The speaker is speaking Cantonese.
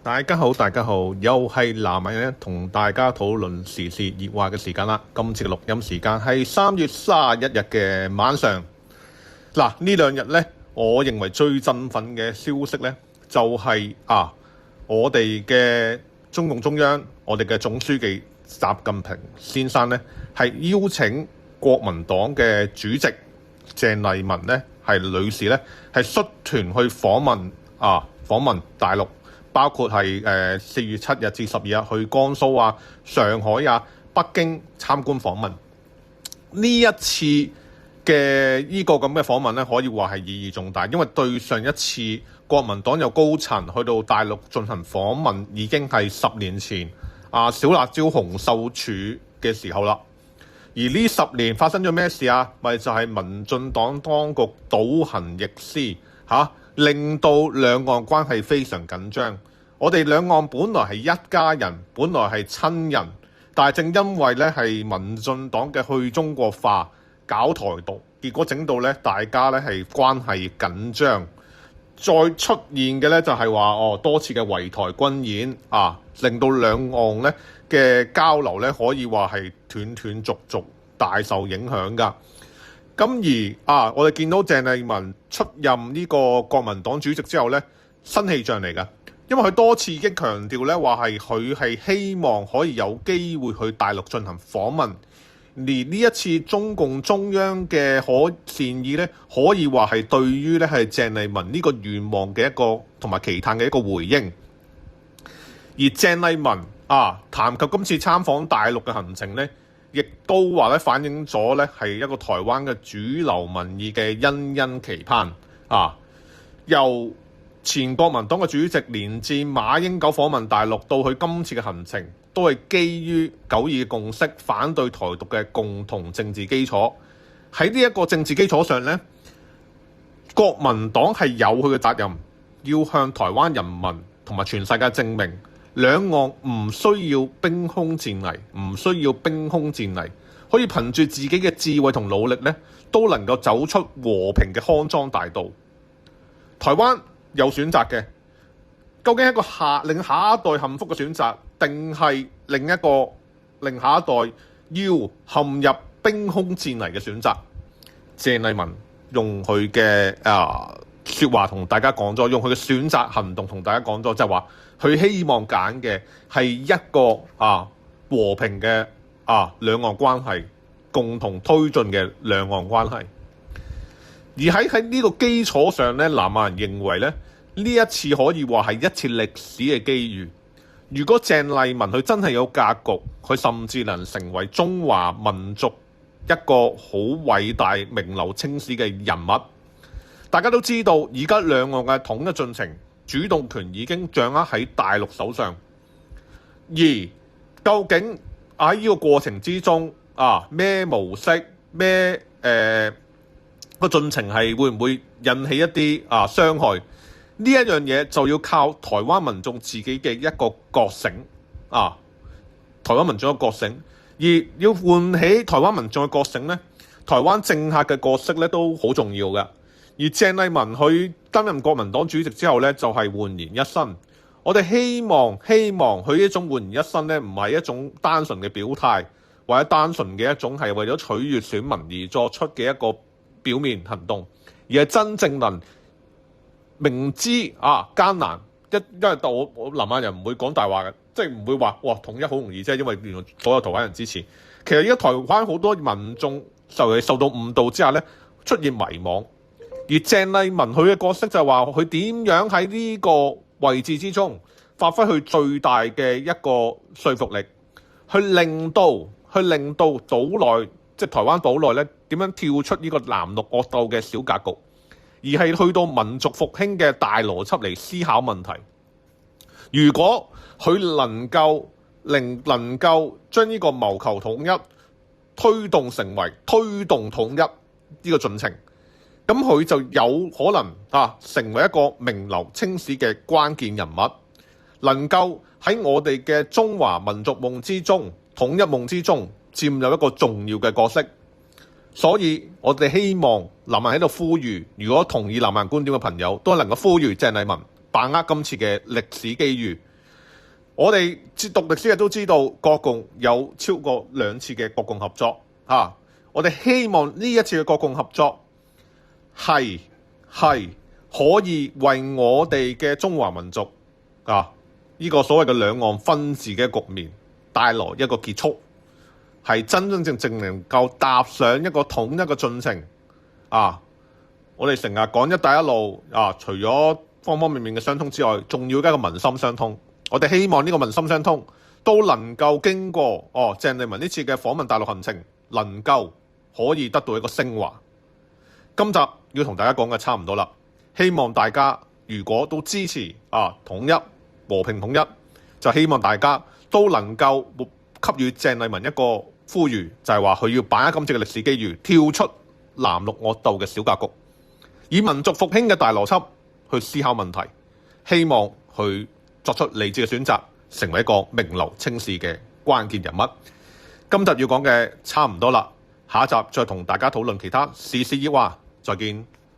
大家好，大家好，又係南文咧同大家討論時事熱話嘅時間啦。今次嘅錄音時間係3月31日嘅晚上。嗱，呢兩日呢，我認為最振奮嘅消息呢，就係我哋嘅中共中央，我哋嘅總書記習近平先生呢，係邀請國民黨嘅主席鄭麗文呢，係女士呢，係率團去訪問大陸。包括係4月7日至12日去江蘇啊、上海啊、北京參觀訪問。呢一次嘅呢個咁嘅訪問咧，可以話係意義重大，因為對上一次國民黨有高層去到大陸進行訪問，已經係10年前小辣椒洪秀柱嘅時候啦。而呢10年發生咗咩事啊？咪就係民進黨當局倒行逆施令到兩岸關係非常緊張。我哋兩岸本來係一家人，本來係親人，但係正因為咧係民進黨嘅去中國化、搞台獨，結果整到咧大家咧係關係緊張。再出現嘅咧就係話多次嘅圍台軍演令到兩岸咧嘅交流咧可以話係斷斷續續，大受影響㗎。咁而我哋見到鄭麗文出任呢個國民黨主席之後呢，新氣象嚟㗎，因為佢多次已經強調呢話係佢係希望可以有機會去大陸進行訪問，而呢一次中共中央嘅善意呢，可以話係對於呢係鄭麗文呢個願望嘅一個同埋期盼嘅一個回應。而鄭麗文談及今次參訪大陸嘅行程呢，亦都話咧反映咗咧係一個台灣嘅主流民意嘅殷殷期盼由前國民黨嘅主席連戰馬英九訪問大陸到佢今次嘅行程，都係基於九二嘅共識，反對台獨嘅共同政治基礎。喺呢一個政治基礎上呢，國民黨係有佢嘅責任，要向台灣人民同埋全世界證明，兩岸唔需要兵凶戰危，唔需要兵凶戰危，可以憑住自己嘅智慧同努力呢，都能夠走出和平嘅康莊大道。台灣有選擇嘅，究竟係一個令下一代幸福嘅選擇，定係另下一代要陷入兵凶戰危嘅選擇？鄭麗文用佢嘅說話同大家講咗，用佢嘅選擇行動同大家講咗，就係話佢希望揀嘅係一個和平嘅兩岸關係，共同推進嘅兩岸關係。而喺呢個基礎上咧，南亞人認為咧，呢一次可以話係一次歷史嘅機遇。如果鄭麗文佢真係有格局，佢甚至能成為中華民族一個好偉大名留青史嘅人物。大家都知道，而家兩岸嘅統一進程，主動權已經掌握喺大陸手上。而究竟喺呢個過程之中，咩模式、咩個進程係會唔會引起一啲傷害？呢一樣嘢就要靠台灣民眾自己嘅一個覺醒台灣民眾嘅覺醒，而要喚起台灣民眾嘅覺醒呢，台灣政客嘅角色咧都好重要嘅。而鄭麗文佢擔任國民黨主席之後呢，就係煥然一新。我哋希望佢呢種煥然一新呢，唔係一種單純嘅表態，或者單純嘅一種係為咗取悅選民而作出嘅一個表面行動，而係真正能明知艱難，因為我南亞人唔會講大話嘅，即係唔會話哇統一好容易啫，因為原來所有台灣人支持。其實而家台灣好多民眾受到誤導之下呢，出現迷惘。而鄭麗文佢嘅角色就係話佢點樣喺呢個位置之中發揮佢最大嘅一個說服力，去令到島內即係台灣島內咧點樣跳出呢個藍綠惡鬥嘅小格局，而係去到民族復興嘅大邏輯嚟思考問題。如果佢能夠將呢個謀求統一推動成為推動統一呢個進程，咁佢就有可能成為一個名留青史嘅關鍵人物，能夠喺我哋嘅中華民族夢之中、統一夢之中佔有一個重要嘅角色。所以我哋希望南亞喺度呼籲，如果同意南亞觀點嘅朋友，都能夠呼籲鄭麗文把握今次嘅歷史機遇，我哋讀歷史嘅都知道，國共有超過2次嘅國共合作嚇。我哋希望呢一次嘅國共合作係可以為我哋嘅中華民族呢個所謂嘅兩岸分治嘅局面帶來一個結束，係真正能夠踏上一個統一嘅進程我哋成日講一帶一路除咗方方面面嘅相通之外，仲要一個民心相通。我哋希望呢個民心相通都能夠經過鄭麗文呢次嘅訪問大陸行程，能夠可以得到一個升華。今集要同大家講嘅差唔多啦，希望大家如果都支持統一和平統一，就希望大家都能夠給予鄭麗文一個呼籲，就係話佢要把握今次嘅歷史機遇，跳出藍綠惡鬥嘅小格局，以民族復興嘅大邏輯去思考問題，希望佢作出理智嘅選擇，成為一個名留青史嘅關鍵人物。今集要講嘅差唔多啦，下一集再同大家討論其他時事熱話，再見。